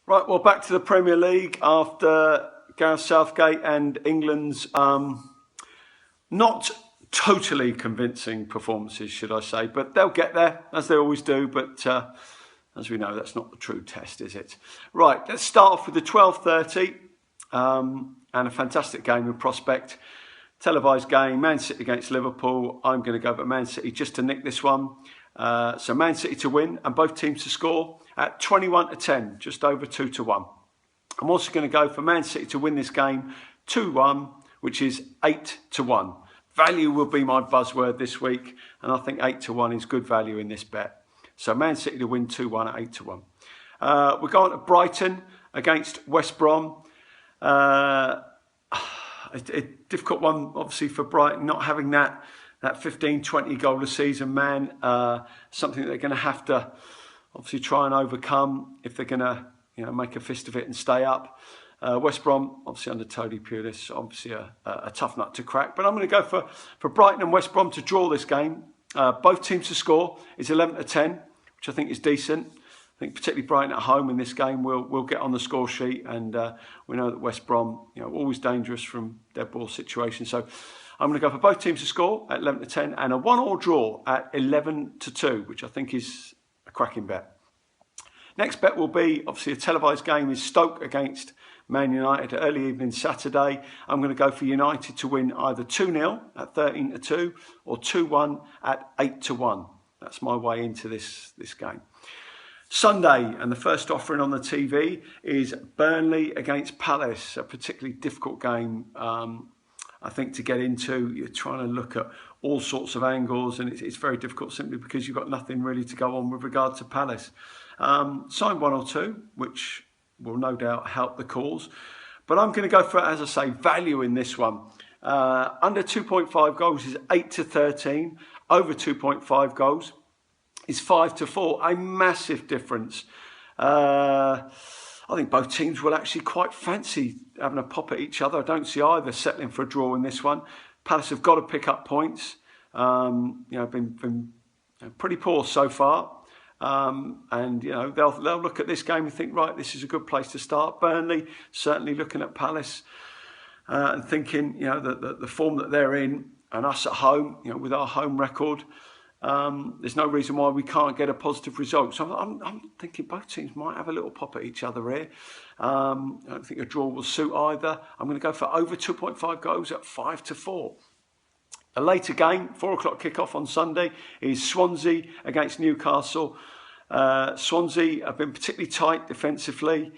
Right, well, back to the Premier League after Gareth Southgate and England's not totally convincing performances, should I say, but they'll get there, as they always do, but as we know, that's not the true test, is it? Right, let's start off with the 12:30 and a fantastic game in prospect. Televised game, Man City against Liverpool. I'm going to go for Man City just to nick this one. So Man City to win and both teams to score at 21-10, just over 2-1. I'm also going to go for Man City to win this game 2-1, which is 8-1. Value will be my buzzword this week, and I think 8-1 is good value in this bet. So Man City to win 2-1 at 8-1. We're going to Brighton against West Brom. A difficult one, obviously, for Brighton, not having that 15-20 goal a season man. Something that they're going to have to obviously try and overcome if they're going to make a fist of it and stay up. West Brom, obviously under Tony Pulis, obviously a tough nut to crack. But I'm going to go for Brighton and West Brom to draw this game. Both teams to score is 11-10, which I think is decent. I think particularly Brighton at home in this game will get on the score sheet, and we know that West Brom, always dangerous from dead ball situations. So I'm going to go for both teams to score at 11-10 and a 1-1 draw at 11-2, which I think is a cracking bet. Next bet will be obviously a televised game is Stoke against Man United early evening Saturday. I'm going to go for United to win either 2-0 at 13-2 or 2-1 at 8-1. That's my way into this game. Sunday, and the first offering on the TV is Burnley against Palace, a particularly difficult game, I think, to get into. You're trying to look at all sorts of angles, and it's very difficult simply because you've got nothing really to go on with regard to Palace. Sign 1 or 2, which will no doubt help the cause. But I'm going to go for, as I say, value in this one. Under 2.5 goals is 8-13. Over 2.5 goals is 5-4. A massive difference. I think both teams will actually quite fancy having a pop at each other. I don't see either settling for a draw in this one. Palace have got to pick up points. Been pretty poor so far. And they'll look at this game and think, right, this is a good place to start. Burnley certainly looking at Palace and thinking, the form that they're in, and us at home, with our home record, there's no reason why we can't get a positive result. So I'm thinking both teams might have a little pop at each other here. I don't think a draw will suit either. I'm going to go for over 2.5 goals at 5-4. A later game, 4 o'clock kickoff on Sunday, is Swansea against Newcastle. Swansea have been particularly tight defensively.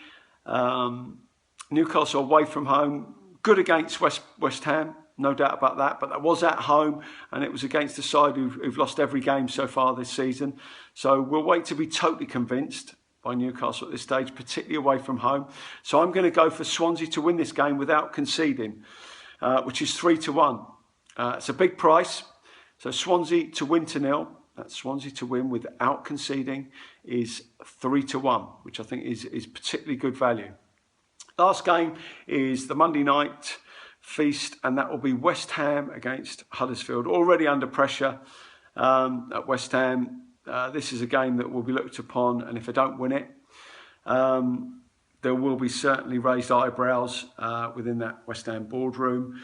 Newcastle away from home, good against West Ham, no doubt about that. But that was at home, and it was against the side who've lost every game so far this season. So we'll wait to be totally convinced by Newcastle at this stage, particularly away from home. So I'm going to go for Swansea to win this game without conceding, which is 3-1. It's a big price. So Swansea to win 2-0. That's Swansea to win without conceding is 3-1, which I think is particularly good value. Last game is the Monday night feast, and that will be West Ham against Huddersfield. Already under pressure at West Ham. This is a game that will be looked upon, and if they don't win it, there will be certainly raised eyebrows within that West Ham boardroom.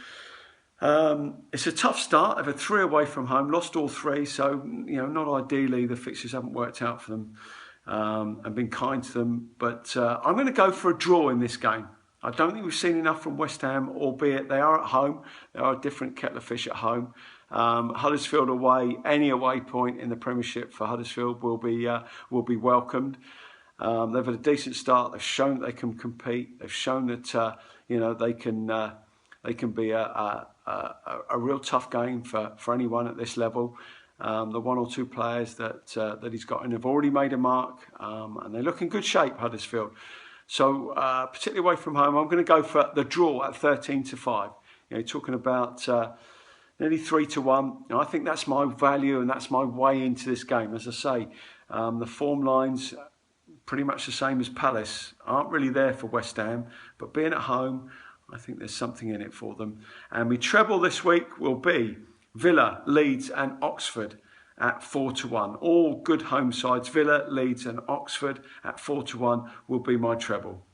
It's a tough start. They've had 3 away from home, lost all 3, so not ideally. The fixtures haven't worked out for them and been kind to them. But I'm going to go for a draw in this game. I don't think we've seen enough from West Ham, albeit they are at home. They are a different kettle of fish at home. Huddersfield away, any away point in the Premiership for Huddersfield will be welcomed. They've had a decent start. They've shown that they can compete. They've shown that they can be a real tough game for anyone at this level. The 1 or 2 players that he's got in have already made a mark, and they look in good shape, Huddersfield. So particularly away from home, I'm going to go for the draw at 13-5. Talking about nearly 3-1. I think that's my value, and that's my way into this game. As I say, the form lines pretty much the same as Palace. Aren't really there for West Ham, but being at home, I think there's something in it for them. And my treble this week will be Villa, Leeds and Oxford. at 4-1. All good home sides, Villa, Leeds and Oxford at 4-1 will be my treble.